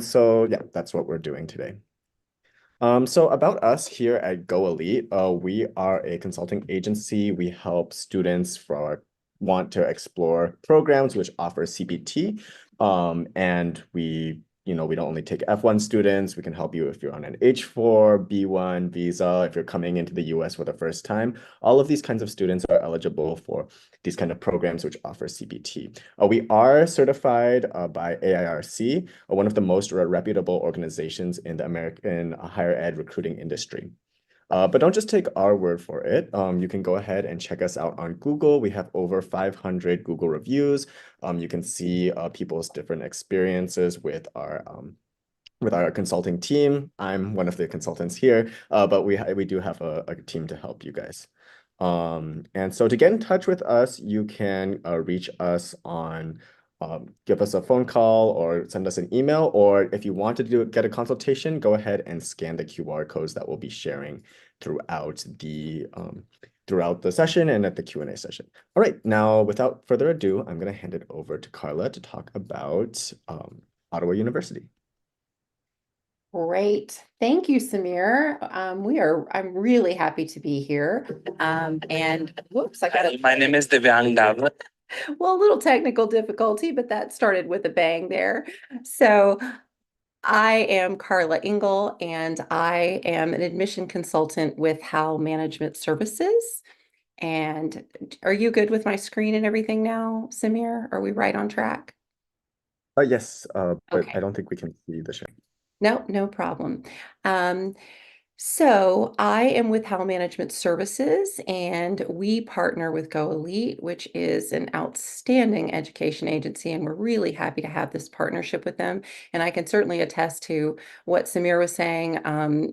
So yeah, that's what we're doing today. So about us here at GoElite, we are a consulting agency. We help students want to explore programs which offer CPT. And we don't only take F1 students. We can help you if you're on an H4, B1 visa, if you're coming into the US for the first time. All of these kinds of students are eligible for these kind of programs which offer CPT. We are certified by AIRC, one of the most reputable organizations in the American higher ed recruiting industry. But don't just take our word for it. You can go ahead and check us out on Google. We have over 500 Google reviews. You can see people's different experiences with our consulting team. I'm one of the consultants here, but we do have a team to help you guys. And so to get in touch with us, you can reach us on give us a phone call or send us an email, or if you want to get a consultation, go ahead and scan the QR codes that we'll be sharing throughout the session and at the Q&A session. All right, now without further ado, I'm going to hand it over to Karla to talk about Ottawa University. Great. Thank you, Samir. I'm really happy to be here. And whoops, I got it. My name is Divyang Davat. Well, a little technical difficulty, but that started with a bang there. So I am Karla Engel, and I am an admission consultant with HAL Management Services. And are you good with my screen and everything now, Samir? Are we right on track? Yes, but I Okay. don't think we can see the share. No, no problem. Um, so I am with HAL Management Services, and we partner with GoElite, which is an outstanding education agency, and we're really happy to have this partnership with them. And I can certainly attest to what Samir was saying.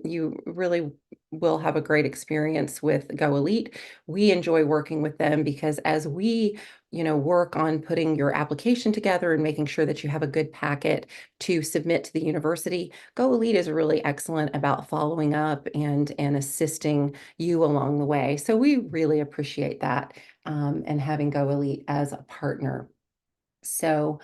You really will have a great experience with GoElite. We enjoy working with them because as we work on putting your application together and making sure that you have a good packet to submit to the university, GoElite is really excellent about following up and assisting you along the way. So we really appreciate that and having GoElite as a partner. So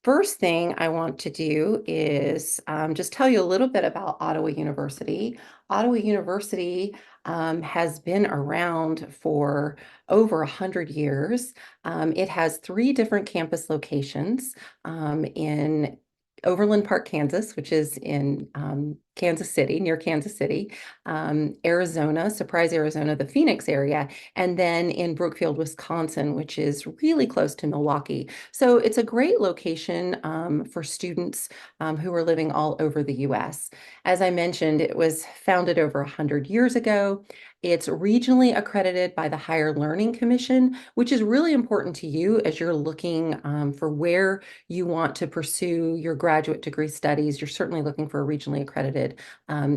first thing I want to do is just tell you a little bit about Ottawa University. Ottawa University has been around for over 100 years. It has three different campus locations in Overland Park, Kansas, which is in Kansas City, near Kansas City, Arizona, Surprise, Arizona, the Phoenix area, and then in Brookfield, Wisconsin, which is really close to Milwaukee. So it's a great location for students who are living all over the US. As I mentioned, it was founded over 100 years ago. It's regionally accredited by the Higher Learning Commission, which is really important to you as you're looking for where you want to pursue your graduate degree studies. You're certainly looking for a regionally accredited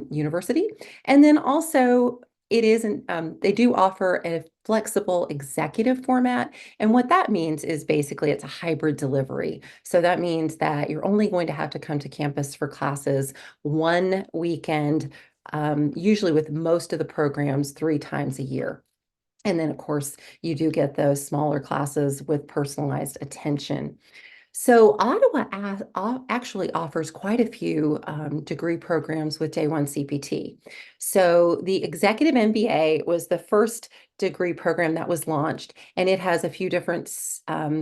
university. And then also, they do offer a flexible executive format. And what that means is basically it's a hybrid delivery. So that means that you're only going to have to come to campus for classes one weekend, usually with most of the programs 3 times a year. And then, of course, you do get those smaller classes with personalized attention. So actually offers quite a few degree programs with Day One CPT. So the Executive MBA was the first degree program that was launched, and it has a few different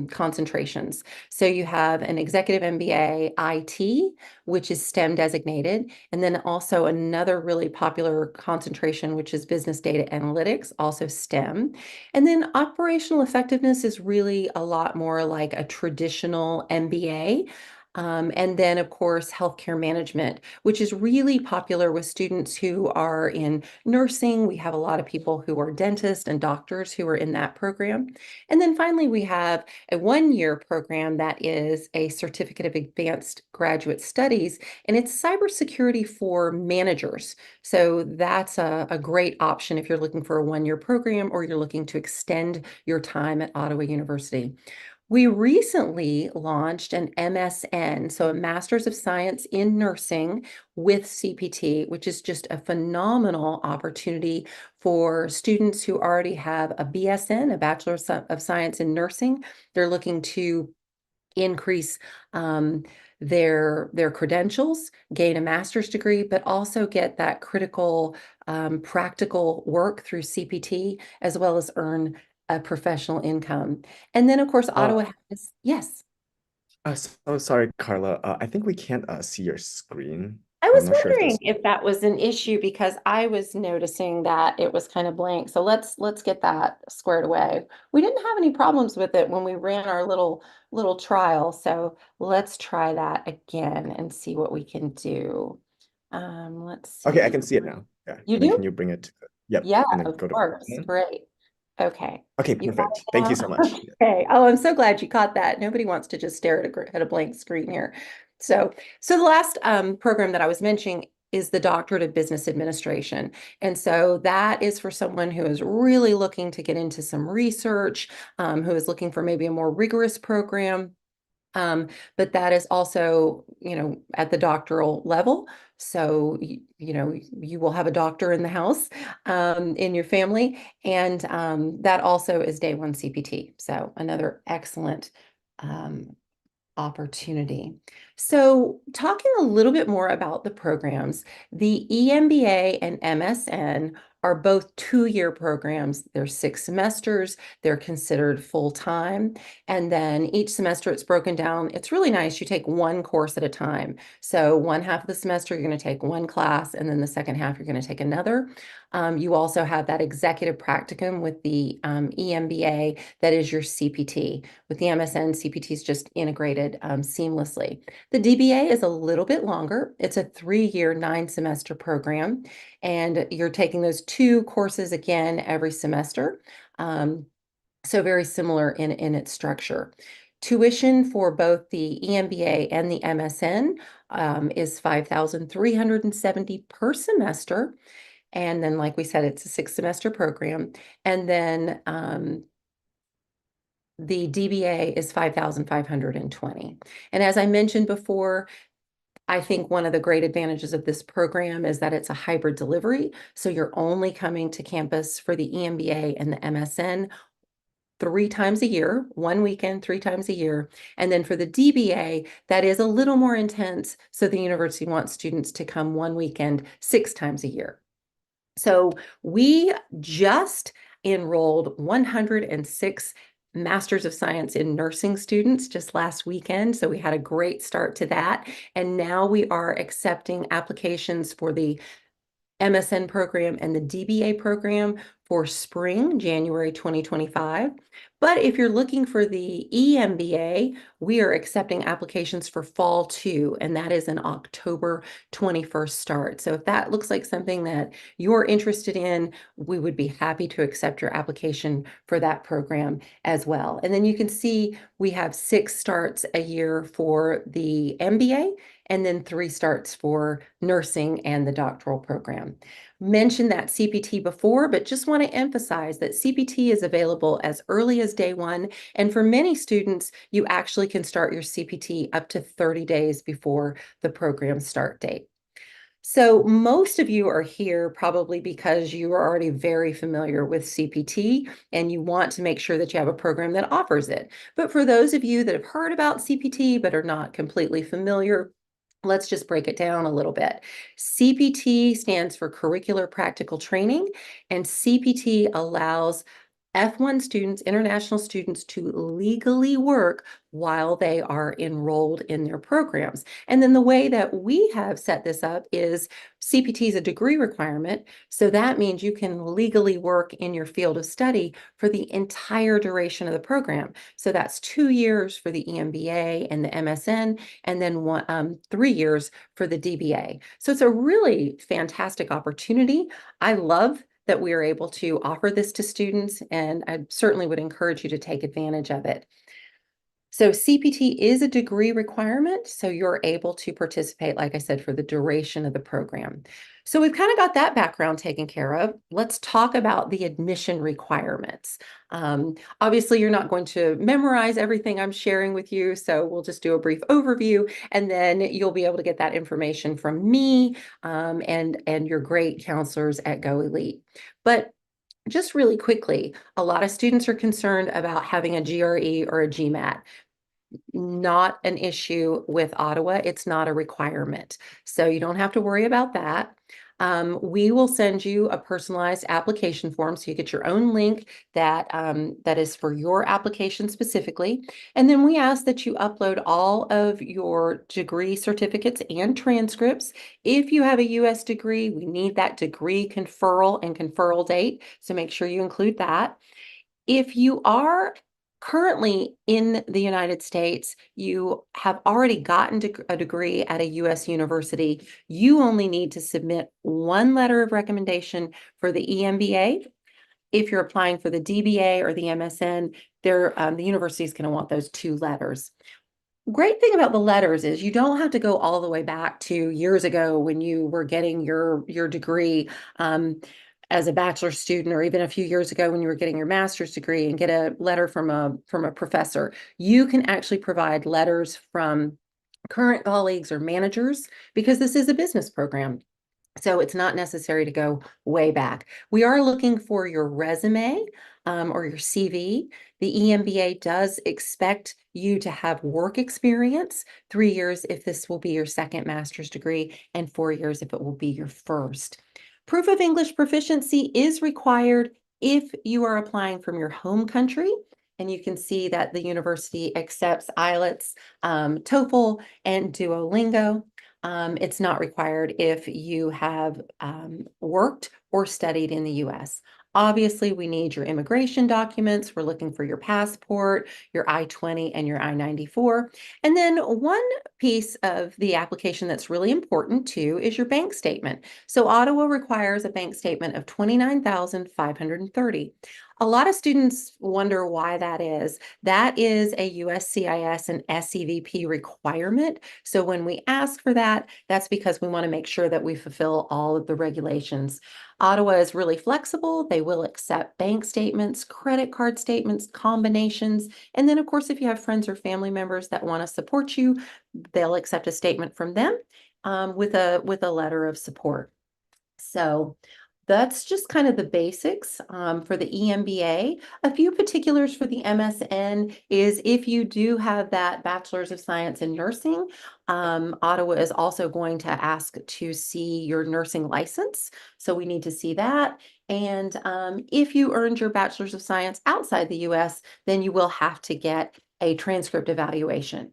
concentrations. So you have an Executive MBA IT, which is STEM designated, and then also another really popular concentration, which is Business Data Analytics, also STEM. And then operational effectiveness is really a lot more like a traditional MBA. And then, of course, healthcare management, which is really popular with students who are in nursing. We have a lot of people who are dentists and doctors who are in that program. And then finally, we have a 1-year program that is a Certificate of Advanced Graduate Studies, and it's cybersecurity for managers. So that's a great option if you're looking for a 1-year program or you're looking to extend your time at Ottawa University. We recently launched an MSN, so a Master's of Science in Nursing with CPT, which is just a phenomenal opportunity for students who already have a BSN, a Bachelor of Science in Nursing. They're looking to increase their credentials, gain a master's degree, but also get that critical practical work through CPT, as well as earn a professional income. And then, of course, Uh, Ottawa has, yes. so sorry, Carla. I think we can't see your screen. I I'm was not sure if wondering there's. if that was an issue because I was noticing that it was kind of blank. So let's get that squared away. We didn't have any problems with it when we ran our little trial. So let's try that again and see what we can do. Let's Okay, I see. can see it now. Yeah, You and then do? can you bring it to yep, Yeah, and then of go to course. present. Great. Okay. Okay, You got perfect. it Thank you now? so much. Okay. Oh, I'm so glad you caught that. Nobody wants to just stare at a blank screen here. So the last program that I was mentioning is the Doctorate of Business Administration. And so that is for someone who is really looking to get into some research, who is looking for maybe a more rigorous program. But that is also, at the doctoral level. So, you will have a doctor in the house, in your family. And that also is day one CPT. So another excellent um, opportunity. So, talking a little bit more about the programs, the EMBA and MSN are both 2-year programs. They're 6 semesters, they're considered full time. And then each semester it's broken down. It's really nice. You take one course at a time. So, one half of the semester, you're going to take one class, and then the second half, you're going to take another. You also have that executive practicum with the EMBA, that is your CPT. With the MSN, CPT is just integrated seamlessly. The DBA is a little bit longer. It's a 3-year, 9-semester program, and you're taking those 2 courses again every semester. So very similar in its structure. Tuition for both the EMBA and the MSN is $5,370 per semester. And then, like we said, it's a 6-semester program. And then the DBA is 5,520. And as I mentioned before, I think one of the great advantages of this program is that it's a hybrid delivery. So you're only coming to campus for the EMBA and the MSN 3 times a year, one weekend, 3 times a year. And then for the DBA, that is a little more intense. So the university wants students to come one weekend, 6 times a year. So we just enrolled 106 Masters of Science in Nursing students just last weekend. So we had a great start to that. And now we are accepting applications for the MSN program and the DBA program for spring, January 2025. But if you're looking for the EMBA, we are accepting applications for fall too, and that is an October 21st start. So if that looks like something that you're interested in, we would be happy to accept your application for that program as well. And then you can see we have 6 starts a year for the MBA, and then 3 starts for nursing and the doctoral program. Mentioned that CPT before, but just want to emphasize that CPT is available as early as day one. And for many students, you actually can start your CPT up to 30 days before the program start date. So most of you are here probably because you are already very familiar with CPT and you want to make sure that you have a program that offers it. But for those of you that have heard about CPT but are not completely familiar, let's just break it down a little bit. CPT stands for Curricular Practical Training, and CPT allows F1 students, international students, to legally work while they are enrolled in their programs. And then the way that we have set this up is CPT is a degree requirement. So that means you can legally work in your field of study for the entire duration of the program. So that's 2 years for the EMBA and the MSN, and then 3 years for the DBA. So it's a really fantastic opportunity. I love that we are able to offer this to students, and I certainly would encourage you to take advantage of it. So CPT is a degree requirement, so you're able to participate, like I said, for the duration of the program. So we've kind of got that background taken care of. Let's talk about the admission requirements. Obviously, you're not going to memorize everything I'm sharing with you, so we'll just do a brief overview, and then you'll be able to get that information from me and your great counselors at GoElite. But just really quickly, a lot of students are concerned about having a GRE or a GMAT. not an issue with Ottawa. It's not a requirement. So you don't have to worry about that. We will send you a personalized application form. So you get your own link that is for your application specifically. And then we ask that you upload all of your degree certificates and transcripts. If you have a US degree, we need that degree conferral and conferral date. So make sure you include that. If you are currently in the United States, you have already gotten a degree at a US university, you only need to submit one letter of recommendation for the EMBA. If you're applying for the DBA or the MSN, the university is going to want those two letters. Great thing about the letters is you don't have to go all the way back to years ago when you were getting your degree as a bachelor's student, or even a few years ago when you were getting your master's degree, and get a letter from a professor. You can actually provide letters from current colleagues or managers because this is a business program. So it's not necessary to go way back. We are looking for your resume or your CV. The EMBA does expect you to have work experience, 3 years if this will be your second master's degree, and 4 years if it will be your first. Proof of English proficiency is required if you are applying from your home country. And you can see that the university accepts IELTS, TOEFL, and Duolingo. It's not required if you have worked or studied in the US. Obviously, we need your immigration documents. We're looking for your passport, your I-20, and your I-94. And then one piece of the application that's really important too is your bank statement. So Ottawa requires a bank statement of 29,530. A lot of students wonder why that is. That is a USCIS and SEVP requirement. So when we ask for that, that's because we want to make sure that we fulfill all of the regulations. Ottawa is really flexible. They will accept bank statements, credit card statements, combinations. And then, of course, if you have friends or family members that want to support you, they'll accept a statement from them with a letter of support. So that's just kind of the basics for the EMBA. A few particulars for the MSN is if you do have that Bachelor's of Science in Nursing, Ottawa is also going to ask to see your nursing license. So we need to see that. And if you earned your Bachelor's of Science outside the US, then you will have to get a transcript evaluation.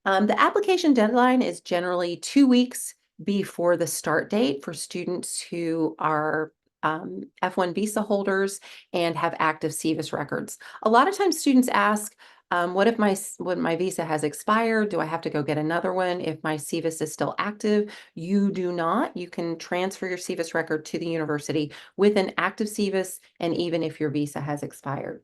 The application deadline is generally 2 weeks before the start date for students who are F1 visa holders and have active SEVIS records. A lot of times students ask, what if when my visa has expired? Do I have to go get another one if my SEVIS is still active? You do not. You can transfer your SEVIS record to the university with an active SEVIS, and even if your visa has expired.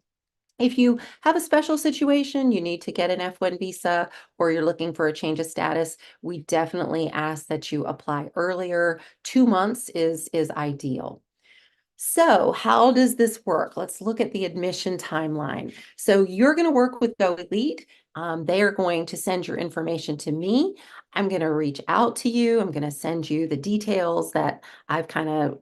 If you have a special situation, you need to get an F1 visa, or you're looking for a change of status, we definitely ask that you apply earlier. 2 months is ideal. So how does this work? Let's look at the admission timeline. So you're going to work with GoElite. They are going to send your information to me. I'm going to reach out to you. I'm going to send you the details that I've kind of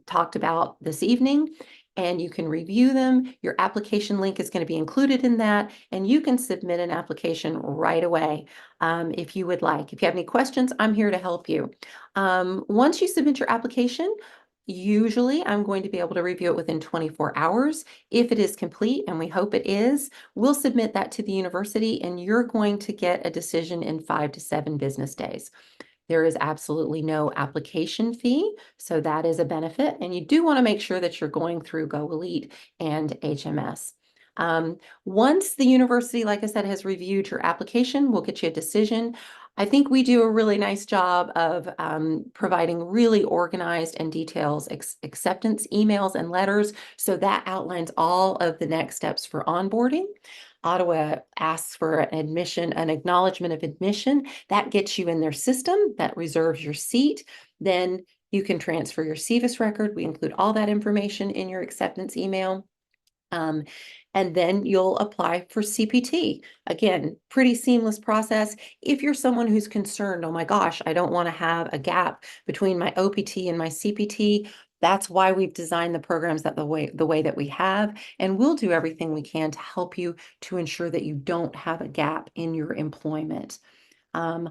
talked about this evening, and you can review them. Your application link is going to be included in that, and you can submit an application right away if you would like. If you have any questions, I'm here to help you. Once you submit your application, usually I'm going to be able to review it within 24 hours. If it is complete, and we hope it is, we'll submit that to the university, and you're going to get a decision in 5 to 7 business days. There is absolutely no application fee, so that is a benefit. And you do want to make sure that you're going through GoElite and HMS. Once the university, like I said, has reviewed your application, we'll get you a decision. I think we do a really nice job of providing really organized and detailed acceptance emails and letters. So that outlines all of the next steps for onboarding. Ottawa asks for an admission, an acknowledgement of admission. That gets you in their system, that reserves your seat. Then you can transfer your SEVIS record. We include all that information in your acceptance email. And then you'll apply for CPT. Again, pretty seamless process. If you're someone who's concerned, oh my gosh, I don't want to have a gap between my OPT and my CPT, That's why we've designed the programs the way that we have, and we'll do everything we can to help you to ensure that you don't have a gap in your employment. Um,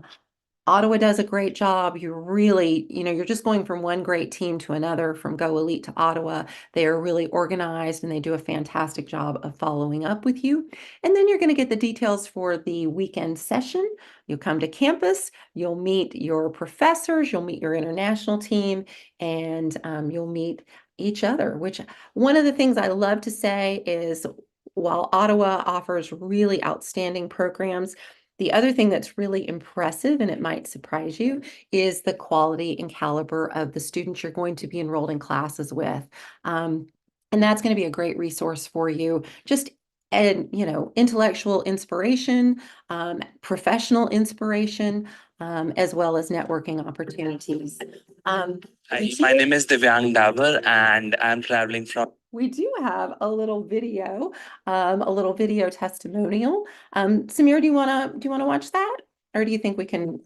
Ottawa does a great job. You're really, you're just going from one great team to another, from GoElite to Ottawa. They are really organized and they do a fantastic job of following up with you. And then you're going to get the details for the weekend session. You'll come to campus, you'll meet your professors, you'll meet your international team, and you'll meet each other, which one of the things I love to say is while Ottawa offers really outstanding programs, the other thing that's really impressive, and it might surprise you, is the quality and caliber of the students you're going to be enrolled in classes with. And that's going to be a great resource for you. Just and intellectual inspiration, professional inspiration, as well as networking opportunities. Hi, my name is Divyang Davar, and I'm traveling from. We do have a little video testimonial. Samir, do you wanna watch that? Or do you think we can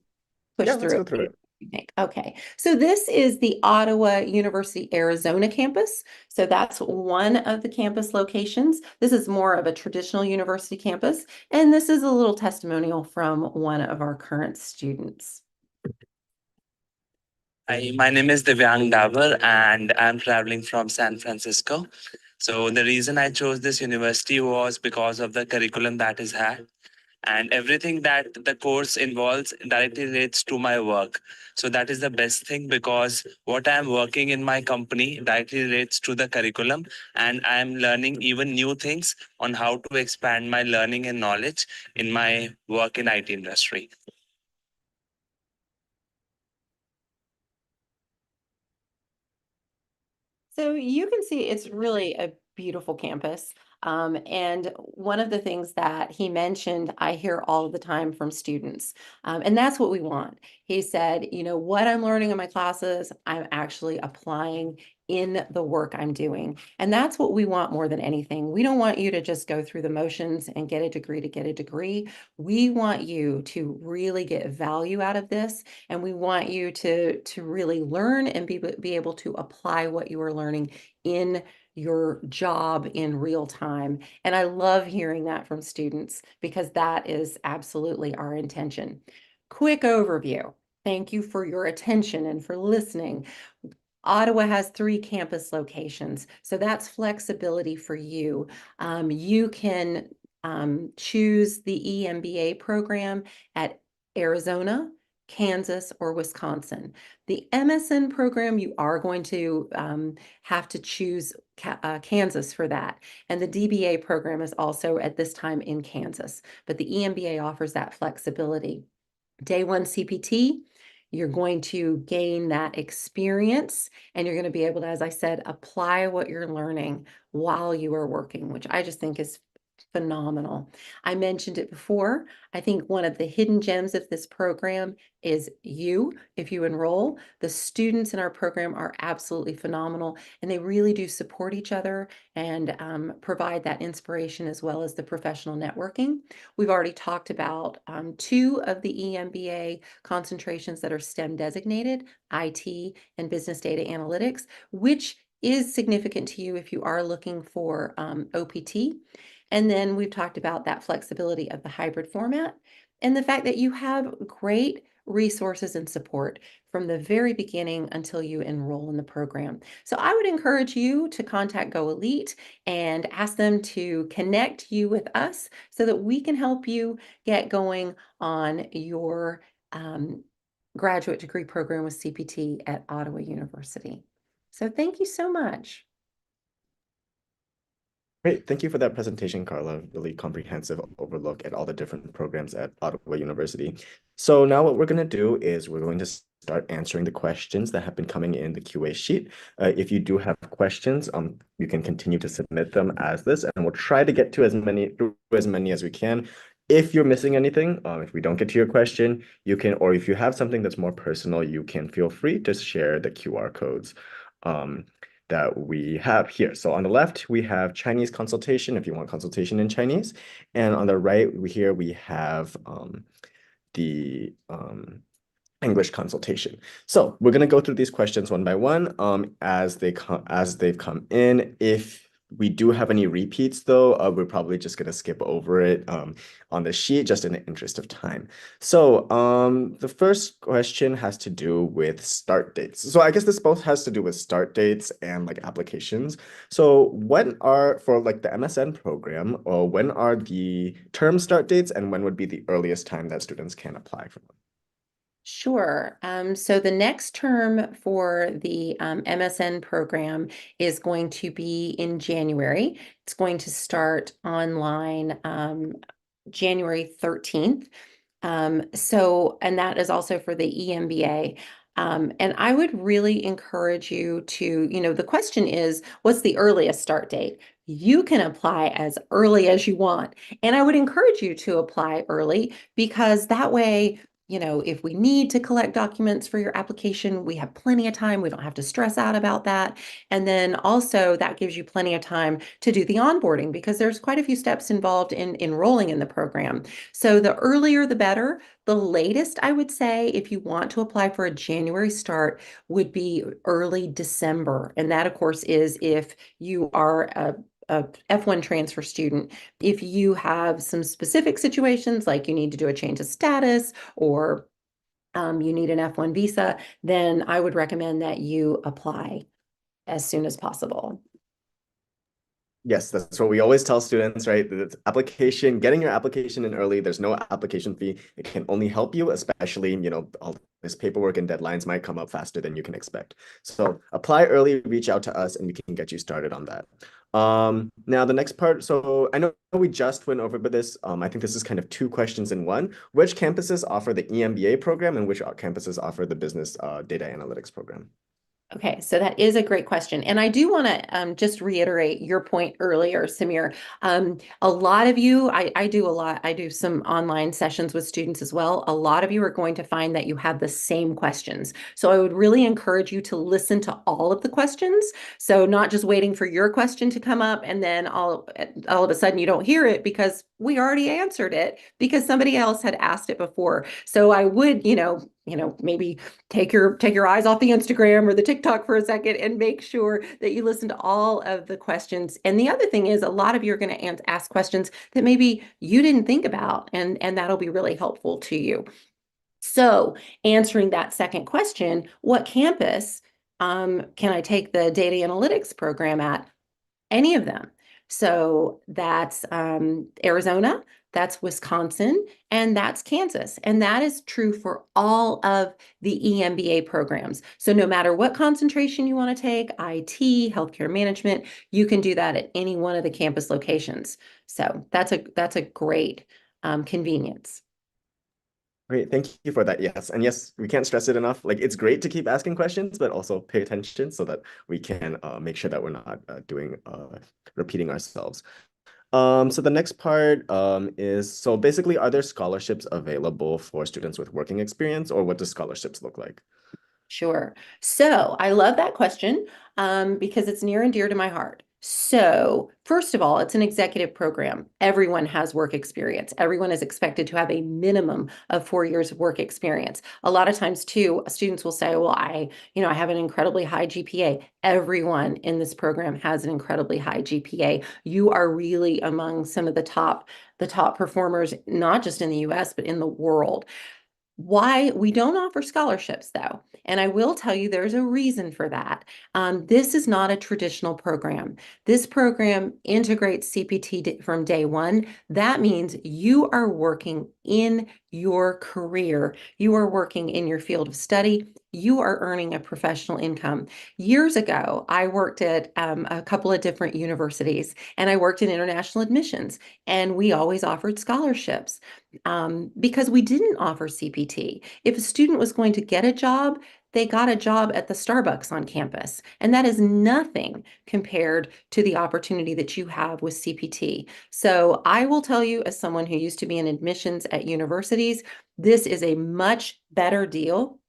push Yeah, let's through go it? through it. You think? Okay. So this is the Ottawa University, Arizona campus. So that's one of the campus locations. This is more of a traditional university campus. And this is a little testimonial from one of our current students. Hi, my name is Divyang Davar, and I'm traveling from San Francisco. So the reason I chose this university was because of the curriculum that is had, and everything that the course involves directly relates to my work. So that is the best thing, because what I'm working in my company directly relates to the curriculum, and I'm learning even new things on how to expand my learning and knowledge in my work in IT industry. So you can see it's really a beautiful campus. And one of the things that he mentioned, I hear all the time from students, and that's what we want. He said, what I'm learning in my classes, I'm actually applying in the work I'm doing. And that's what we want more than anything. We don't want you to just go through the motions and get a degree to get a degree. We want you to really get value out of this, and we want you to really learn and be able to apply what you are learning in your job in real time. And I love hearing that from students because that is absolutely our intention. Quick overview. Thank you for your attention and for listening. Ottawa has 3 campus locations, so that's flexibility for you. You can choose the EMBA program at Arizona, Kansas, or Wisconsin. The MSN program, you are going to have to choose Kansas for that. And the DBA program is also at this time in Kansas, but the EMBA offers that flexibility. Day 1 CPT, you're going to gain that experience and you're going to be able to, as I said, apply what you're learning while you are working, which I just think is phenomenal. I mentioned it before. I think one of the hidden gems of this program is you. If you enroll, the students in our program are absolutely phenomenal, and they really do support each other and provide that inspiration as well as the professional networking. We've already talked about 2 of the EMBA concentrations that are STEM designated, IT and business data analytics, which is significant to you if you are looking for OPT. And then we've talked about that flexibility of the hybrid format and the fact that you have great resources and support from the very beginning until you enroll in the program. So I would encourage you to contact GoElite and ask them to connect you with us so that we can help you get going on your graduate degree program with CPT at Ottawa University. So thank you so much. Great. Thank you for that presentation, Karla. Really comprehensive overlook at all the different programs at Ottawa University. So now what we're going to do is we're going to start answering the questions that have been coming in the QA sheet. If you do have questions, you can continue to submit them as this, and we'll try to get to as many as we can. If you're missing anything, if we don't get to your question, you can, or if you have something that's more personal, you can feel free to share the QR codes. That we have here. So on the left, we have Chinese consultation if you want consultation in Chinese. And on the right here, we have the English consultation. So we're gonna go through these questions one by one as they've come in. If we do have any repeats though, we're probably just gonna skip over it on the sheet just in the interest of time. So the first question has to do with start dates. So I guess this both has to do with start dates and like applications. So when are for like the MSN program, or when are the term start dates and when would be the earliest time that students can apply for them? Sure. So the next term for the MSN program is going to be in January. It's going to start online January 13th. And that is also for the EMBA. And I would really encourage you to, the question is, what's the earliest start date? You can apply as early as you want. And I would encourage you to apply early because that way, if we need to collect documents for your application, we have plenty of time. We don't have to stress out about that. And then also that gives you plenty of time to do the onboarding because there's quite a few steps involved in enrolling in the program. So the earlier, the better. The latest, I would say, if you want to apply for a January start, would be early December. And that, of course, is if you are a F1 transfer student. If you have some specific situations, like you need to do a change of status or you need an F1 visa, then I would recommend that you apply as soon as possible. Yes, that's what we always tell students, right? The application, getting your application in early, there's no application fee. It can only help you, especially, all this paperwork and deadlines might come up faster than you can expect. So apply early, reach out to us, and we can get you started on that. Now the next part, so I know we just went over this. I think this is kind of two questions in one. Which campuses offer the EMBA program and which campuses offer the business data analytics program? Okay, so that is a great question. And I do want to just reiterate your point earlier, Samir. A lot of you, I do some online sessions with students as well. A lot of you are going to find that you have the same questions. So I would really encourage you to listen to all of the questions. So not just waiting for your question to come up and then all of a sudden you don't hear it because we already answered it because somebody else had asked it before. So I would, maybe take your eyes off the Instagram or the TikTok for a second and make sure that you listen to all of the questions. And the other thing is a lot of you are going to ask questions that maybe you didn't think about, and that'll be really helpful to you. So answering that second question, what campus can I take the data analytics program at? Any of them. So that's Arizona, that's Wisconsin, and that's Kansas. And that is true for all of the EMBA programs. So no matter what concentration you want to take, IT, healthcare management, you can do that at any one of the campus locations. So that's a great convenience. Great, thank you for that. Yes, and yes, we can't stress it enough. Like it's great to keep asking questions, but also pay attention so that we can make sure that we're not repeating ourselves. So the next part is so basically, are there scholarships available for students with working experience, or what do scholarships look like? Sure. So I love that question because it's near and dear to my heart. So, first of all, it's an executive program. Everyone has work experience. Everyone is expected to have a minimum of 4 years of work experience. A lot of times, too, students will say, "Well, I have an incredibly high GPA." Everyone in this program has an incredibly high GPA. You are really among some of the top performers, not just in the US, but in the world. Why we don't offer scholarships, though, and I will tell you there's a reason for that. This is not a traditional program. This program integrates CPT from day one. That means you are working in your career. You are working in your field of study. You are earning a professional income. Years ago, I worked at a couple of different universities, and I worked in international admissions, and we always offered scholarships because we didn't offer CPT. If a student was going to get a job, they got a job at the Starbucks on campus. And that is nothing compared to the opportunity that you have with CPT. So I will tell you, as someone who used to be in admissions at universities, this is a much better deal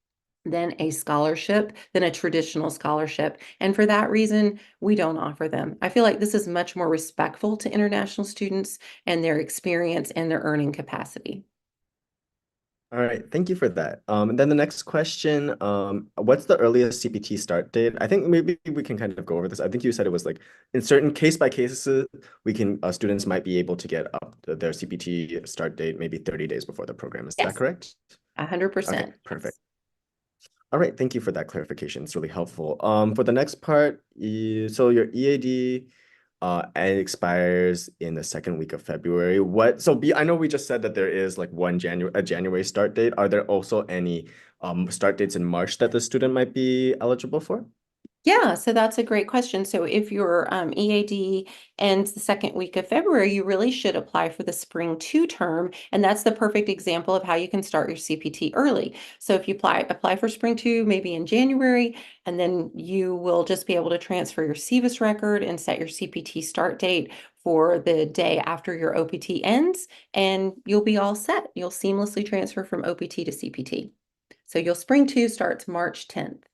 than a scholarship, than a traditional scholarship. And for that reason, we don't offer them. I feel like this is much more respectful to international students and their experience and their earning capacity. All right, thank you for that. And then the next question, what's the earliest CPT start date? I think maybe we can kind of go over this. I think you said it was like in certain case by cases, we can students might be able to get up their CPT start date maybe 30 days before the program. Is that Yes, correct? Okay, 100%. perfect. All right, thank you for that clarification. It's really helpful. For the next part, so your EAD it expires in the second week of February. I know we just said that there is like a January start date. Are there also any start dates in March that the student might be eligible for? Yeah, so that's a great question. So if your EAD ends the second week of February, you really should apply for the spring two term. And that's the perfect example of how you can start your CPT early. So if you apply for spring two, maybe in January, and then you will just be able to transfer your CVIS record and set your CPT start date for the day after your OPT ends, and you'll be all set. You'll seamlessly transfer from OPT to CPT. So your spring two starts March 10th.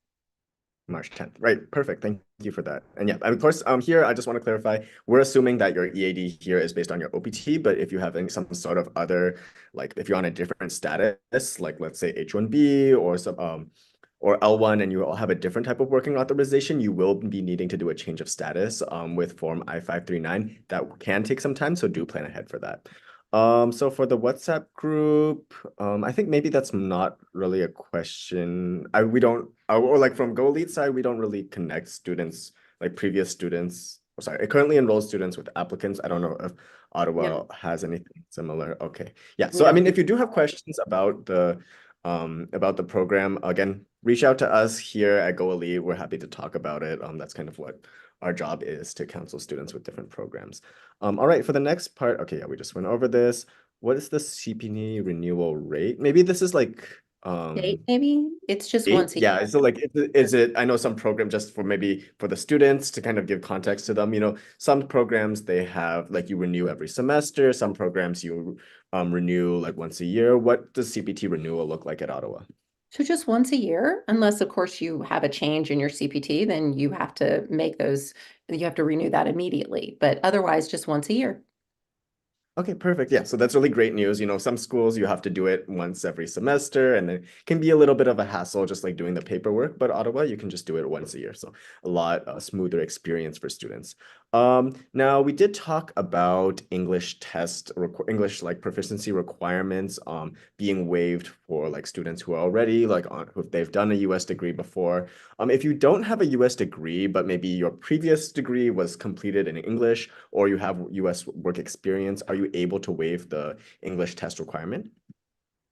March 10th. Right. Perfect. Thank you for that. And yeah, of course, here I just want to clarify, we're assuming that your EAD here is based on your OPT, but if you have some sort of other, like if you're on a different status, like let's say H-1B or L1 and you all have a different type of working authorization, you will be needing to do a change of status with Form I-539. That can take some time, so do plan ahead for that. So for the WhatsApp group, I think maybe that's not really a question. We don't, or like from GoElite side, we don't really connect students, like previous students, currently enrolled students with applicants. I don't know if No, Ottawa has anything similar. Okay. Yeah. So I no. mean, if you do have questions about the program, again, reach out to us here at GoElite. We're happy to talk about it. That's kind of what our job is, to counsel students with different programs. All right, for the next part, okay, yeah, we just went over this. What is the CPT renewal rate? Maybe this is like Date, maybe? It's just eight. once a Yeah, year. so like is it, I know some program just for maybe for the students to kind of give context to them, some programs they have like you renew every semester, some programs you renew like once a year. What does CPT renewal look like at Ottawa? So just once a year, unless of course you have a change in your CPT, then you have to you have to renew that immediately. But otherwise, just once a year. Okay, perfect. Yeah, so that's really great news. Some schools you have to do it once every semester, and it can be a little bit of a hassle, just like doing the paperwork. But Ottawa, you can just do it once a year, so a lot smoother experience for students. Now we did talk about English like proficiency requirements being waived for like students who are already who they've done a U.S. degree before. If you don't have a U.S. degree, but maybe your previous degree was completed in English, or you have U.S. work experience, are you able to waive the English test requirement?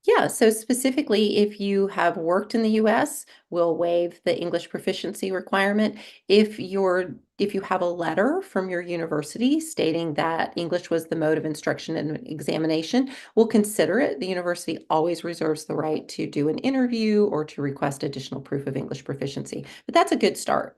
Yeah, so specifically, if you have worked in the US, we'll waive the English proficiency requirement. If you have a letter from your university stating that English was the mode of instruction and examination, we'll consider it. The university always reserves the right to do an interview or to request additional proof of English proficiency. But that's a good start.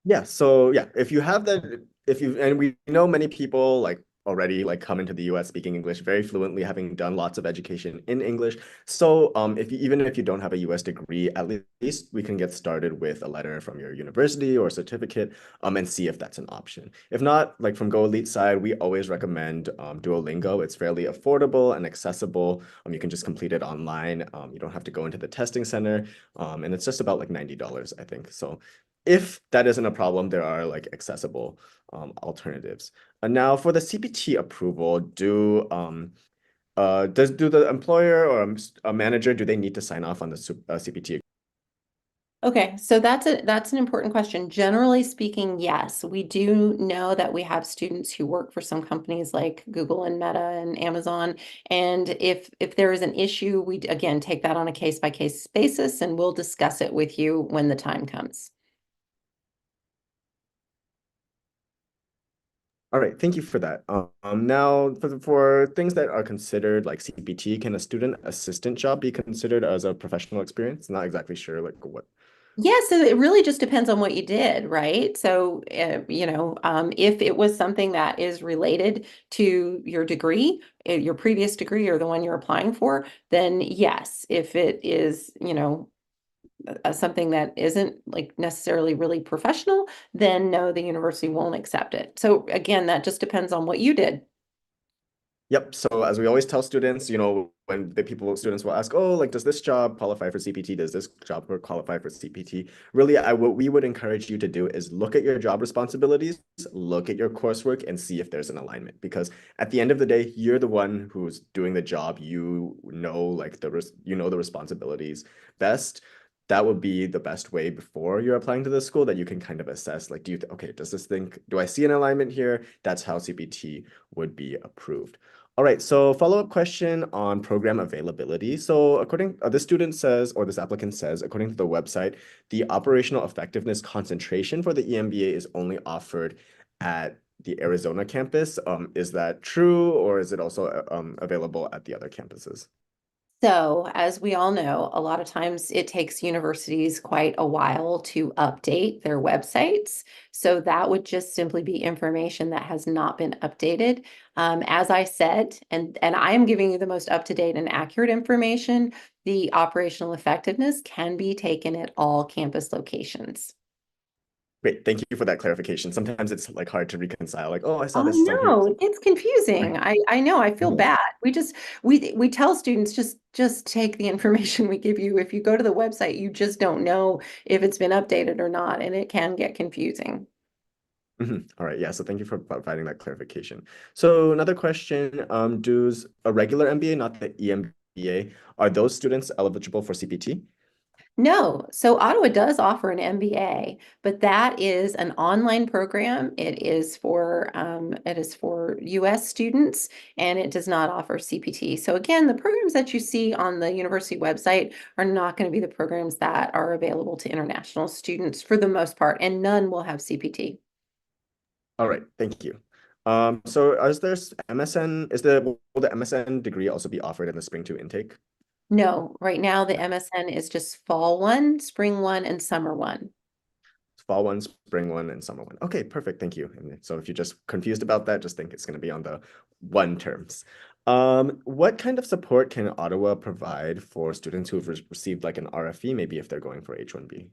Yeah, so yeah, if you have that, and we know many people like already like come into the US speaking English very fluently, having done lots of education in English. So even if you don't have a US degree, at least we can get started with a letter from your university or certificate and see if that's an option. If not, like from GoElite side, we always recommend Duolingo. It's fairly affordable and accessible. You can just complete it online. You don't have to go into the testing center. And it's just about like $90, I think. So if that isn't a problem, there are like accessible alternatives. And now for the CPT approval, do the employer or a manager, do they need to sign off on the CPT? Okay, so that's an important question. Generally speaking, yes, we do know that we have students who work for some companies like Google and Meta and Amazon. And if there is an issue, we again take that on a case by case basis, and we'll discuss it with you when the time comes. All right, thank you for that. Now for things that are considered like CPT, can a student assistant job be considered as a professional experience? Not exactly sure like what. Yeah, so it really just depends on what you did, right? So, if it was something that is related to your degree, your previous degree or the one you're applying for, then yes. If it is, something that isn't like necessarily really professional, then no, the university won't accept it. So again, that just depends on what you did. Yep. So as we always tell students, when students will ask, oh, like, does this job qualify for CPT? Does this job qualify for CPT? Really, what we would encourage you to do is look at your job responsibilities, look at your coursework, and see if there's an alignment. Because at the end of the day, you're the one who's doing the job. Like the responsibilities best. That would be the best way before you're applying to the school that you can kind of assess, like, okay, do I see an alignment here? That's how CPT would be approved. All right, so follow-up question on program availability. So according this student says, or this applicant says, according to the website, the operational effectiveness concentration for the EMBA is only offered at the Arizona campus. Is that true, or is it also available at the other campuses? So, as we all know, a lot of times it takes universities quite a while to update their websites. So, that would just simply be information that has not been updated. As I said, and I am giving you the most up-to-date and accurate information, the operational effectiveness can be taken at all campus locations. Great, thank you for that clarification. Sometimes it's like hard to reconcile, like, oh, I saw Oh this on here. no, it's confusing. I know, I feel Mhm. bad. We tell students just take the information we give you. If you go to the website, you just don't know if it's been updated or not, and it can get confusing. All right, yeah, so thank you for providing that clarification. So another question, does a regular MBA, not the EMBA, are those students eligible for CPT? No, so Ottawa does offer an MBA, but that is an online program. It is for US students, and it does not offer CPT. So again, the programs that you see on the university website are not going to be the programs that are available to international students for the most part, and none will have CPT. All right, thank you. So is there MSN, will the MSN degree also be offered in the spring two intake? No, right now the MSN is just fall one, spring one, and summer one. Fall one, spring one, and summer one. Okay, perfect, thank you. And so if you're just confused about that, just think it's going to be on the one terms. What kind of support can Ottawa provide for students who've received like an RFE, maybe if they're going for H-1B?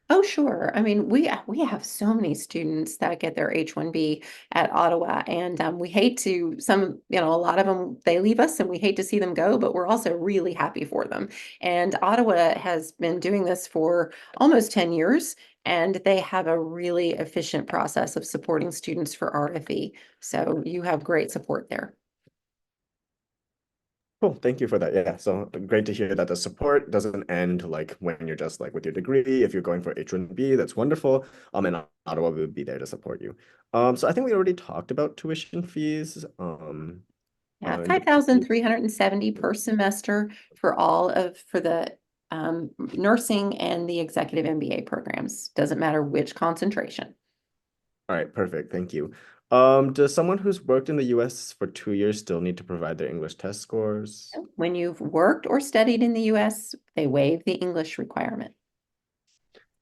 Oh, sure. I mean, we have so many students that get their H-1B at Ottawa, and we hate to a lot of them they leave us, and we hate to see them go, but we're also really happy for them. And Ottawa has been doing this for almost 10 years, and they have a really efficient process of supporting students for RFE. So you have great support there. Cool, thank you for that. Yeah, so great to hear that the support doesn't end like when you're just like with your degree. If you're going for H-1B, that's wonderful. And Ottawa will be there to support you. So I think we already talked about tuition fees. Yeah, In the 5,370 per semester for the nursing and the executive MBA programs. Doesn't matter which concentration. All right, perfect. Thank you. Does someone who's worked in the US for 2 years still need to provide their English test scores? When you've worked or studied in the US, they waive the English requirement.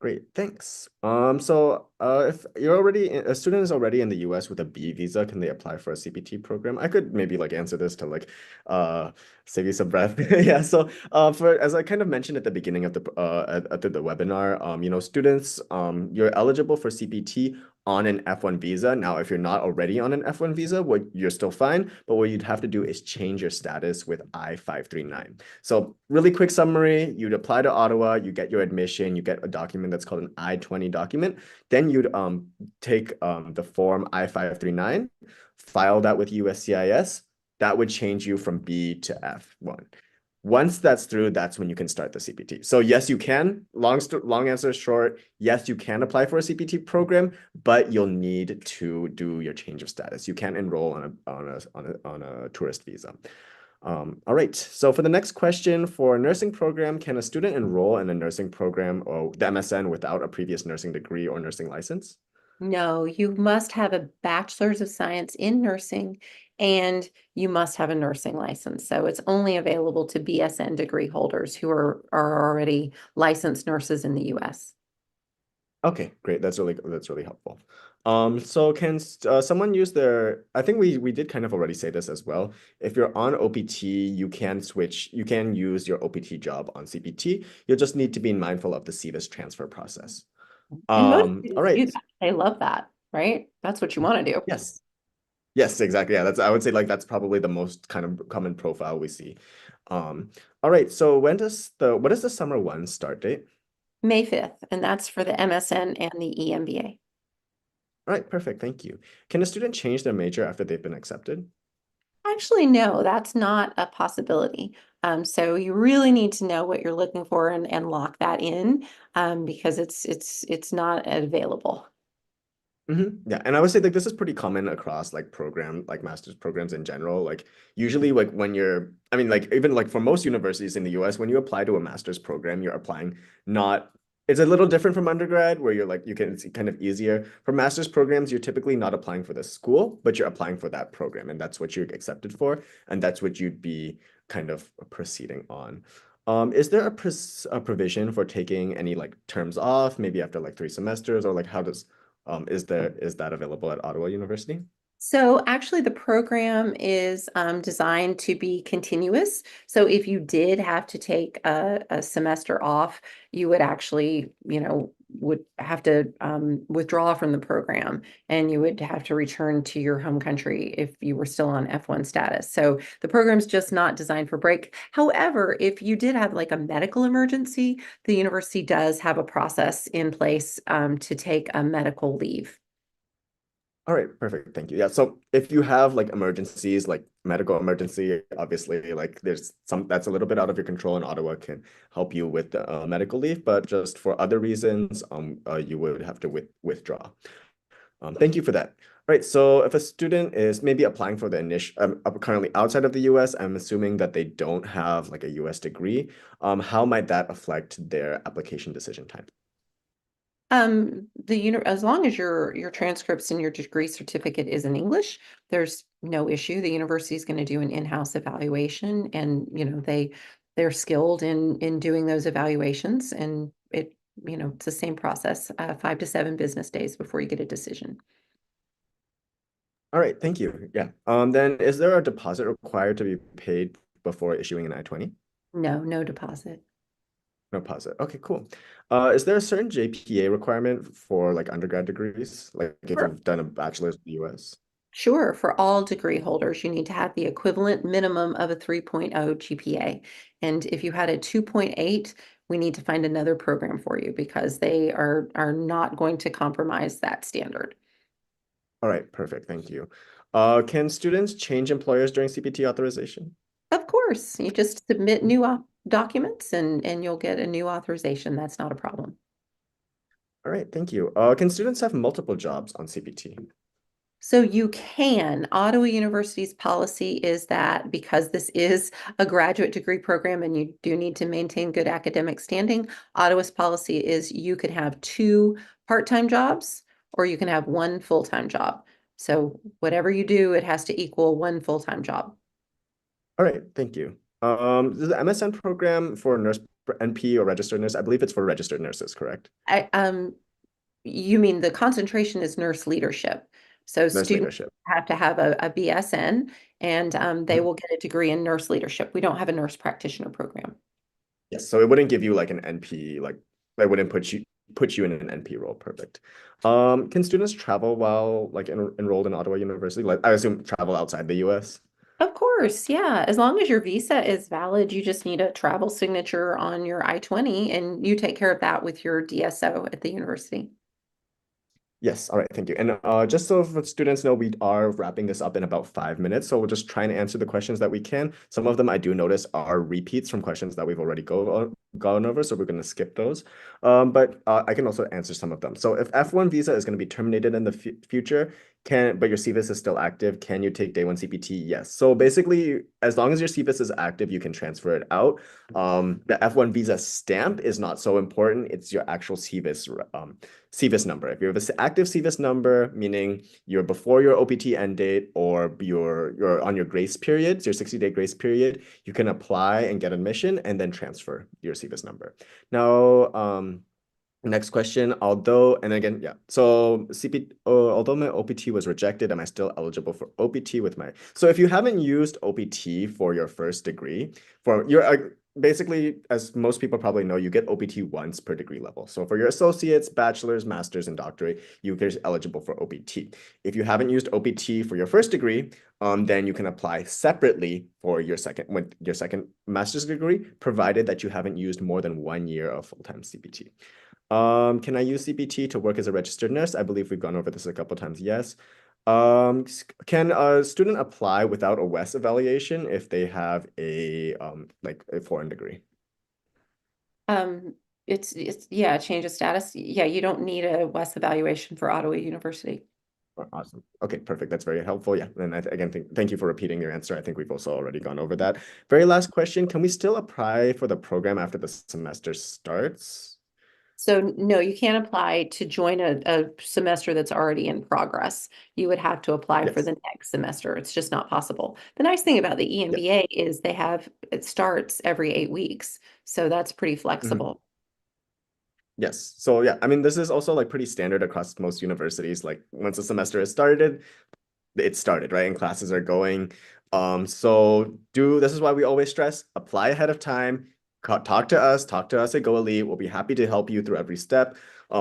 Great, thanks. If a student is already in the US with a B visa, can they apply for a CPT program? I could maybe like answer this to like save you some breath. Yeah, so for as I kind of mentioned at the beginning of the webinar, students you're eligible for CPT on an F1 visa. Now, if you're not already on an F1 visa, you're still fine, but what you'd have to do is change your status with I-539. So really quick summary, you'd apply to Ottawa, you get your admission, you get a document that's called an I-20 document. Then you'd take the form I-539, file that with USCIS. That would change you from B to F1. Once that's through, that's when you can start the CPT. So yes, you can. Long answer short, yes, you can apply for a CPT program, but you'll need to do your change of status. You can't enroll on a tourist visa. All right, so for the next question, for a nursing program, can a student enroll in a nursing program or the MSN without a previous nursing degree or nursing license? No, you must have a bachelor's of science in nursing and you must have a nursing license. So it's only available to BSN degree holders who are already licensed nurses in the US. Okay, great. That's really helpful. So can someone use their, I think we did kind of already say this as well. If you're on OPT, you can use your OPT job on CPT. You'll just need to be mindful of the CVIS transfer process. And most All students right. do that. They love that, right? That's what you want to do. Yes. Yes, exactly. Yeah, I would say like that's probably the most kind of common profile we see. Um, all right. So what is the summer one start date? May 5th, and that's for the MSN and the EMBA. All right, perfect. Thank you. Can a student change their major after they've been accepted? Actually, no, that's not a possibility. So you really need to know what you're looking for and lock that in because it's not available. Yeah, and I would say like this is pretty common across like master's programs in general. Like usually like when you're, I mean like even like for most universities in the US, when you apply to a master's program, you're applying not, it's a little different from undergrad where you're like you can it's kind of easier. For master's programs, you're typically not applying for the school, but you're applying for that program, and that's what you're accepted for, and that's what you'd be kind of proceeding on. Is there a provision for taking any like terms off, maybe after like 3 semesters, or like how does is that available at Ottawa University? So actually, the program is designed to be continuous. So if you did have to take a semester off, you would actually, would have to withdraw from the program, and you would have to return to your home country if you were still on F1 status. So the program's just not designed for break. However, if you did have like a medical emergency, the university does have a process in place to take a medical leave. All right, perfect. Thank you. Yeah, so if you have like emergencies, like medical emergency, obviously like there's some that's a little bit out of your control, and Ottawa can help you with the medical leave, but just for other reasons, you would have to withdraw. Thank you for that. All right, so if a student is maybe applying for the initial, currently outside of the US, I'm assuming that they don't have like a US degree. How might that affect their application decision time? As long as your transcripts and your degree certificate is in English, there's no issue. The university is going to do an in-house evaluation, and they're skilled in doing those evaluations, and it's the same process, 5 to 7 business days before you get a decision. All right, thank you. Yeah. Then is there a deposit required to be paid before issuing an I-20? No, no deposit. No deposit. Okay, cool. Is there a certain GPA requirement for like undergrad degrees? Like if Sure. you've done a bachelor's in the US? Sure, for all degree holders, you need to have the equivalent minimum of a 3.0 GPA. And if you had a 2.8, we need to find another program for you because they are not going to compromise that standard. All right, perfect. Thank you. Can students change employers during CPT authorization? Of course, you just submit new documents and you'll get a new authorization. That's not a problem. All right, thank you. Can students have multiple jobs on CPT? So you can. Ottawa University's policy is that because this is a graduate degree program and you do need to maintain good academic standing, Ottawa's policy is you can have 2 part-time jobs or you can have 1 full-time job. So whatever you do, it has to equal 1 full-time job. All right, thank you. The MSN program for nurse NP or registered nurse, I believe it's for registered nurses, correct? I, you mean the concentration is nurse leadership. So Nurse students leadership. have to have a BSN and they Mhm. will get a degree in nurse leadership. We don't have a nurse practitioner program. Yes, so it wouldn't give you like an NP, like that wouldn't put you in an NP role. Perfect. Can students travel while like enrolled in Ottawa University? Like I assume travel outside the US. Of course, yeah. As long as your visa is valid, you just need a travel signature on your I-20 and you take care of that with your DSO at the university. Yes, all right, thank you. And just so the students know, we are wrapping this up in about 5 minutes, so we'll just try and answer the questions that we can. Some of them I do notice are repeats from questions that we've already gone over, so we're going to skip those. But I can also answer some of them. So if F1 visa is going to be terminated in the future, but your CVIS is still active, can you take day one CPT? Yes. So basically, as long as your CVIS is active, you can transfer it out. The F1 visa stamp is not so important. It's your actual CVIS number. If you have an active CVIS number, meaning you're before your OPT end date or you're on your grace period, your 60-day grace period, you can apply and get admission and then transfer your CVIS number. Now, next question, and again, yeah. So although my OPT was rejected, am I still eligible for OPT with so if you haven't used OPT for your first degree, basically, as most people probably know, you get OPT once per degree level. So for your associates, bachelor's, master's, and doctorate, you get eligible for OPT. If you haven't used OPT for your first degree, then you can apply separately for your second master's degree, provided that you haven't used more than 1 year of full-time CPT. Can I use CPT to work as a registered nurse? I believe we've gone over this a couple times. Yes. Can a student apply without a WES evaluation if they have a like a foreign degree? Um, it's yeah, change of status. Yeah, you don't need a WES evaluation for Ottawa University. Awesome. Okay, perfect. That's very helpful. Yeah. And again, thank you for repeating your answer. I think we've also already gone over that. Very last question. Can we still apply for the program after the semester starts? So no, you can't apply to join a semester that's already in progress. You would have to apply for Yes. the next semester. It's just not possible. The nice thing about the Yes. EMBA is it starts every 8 weeks. So that's pretty Mhm. flexible. Yes. So yeah, I mean, this is also like pretty standard across most universities. Like once a semester is started, it started, right? And classes are going. So this is why we always stress, apply ahead of time, talk to us at GoElite. We'll be happy to help you through every step.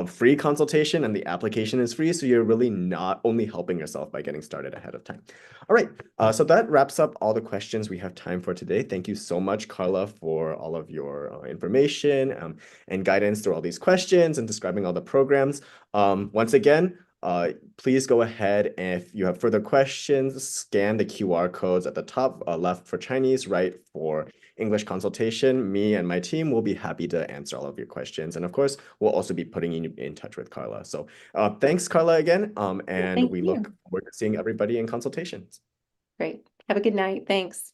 Free consultation and the application is free. So you're really not only helping yourself by getting started ahead of time. All right. So that wraps up all the questions we have time for today. Thank you so much, Karla, for all of your information and guidance through all these questions and describing all the programs. Once again, please go ahead, and if you have further questions, scan the QR codes at the top left for Chinese, right for English consultation. Me and my team will be happy to answer all of your questions. And of course, we'll also be putting you in touch with Karla. So thanks, Karla, again. And Thank we you. look forward to seeing everybody in consultations. Great. Have a good night. Thanks.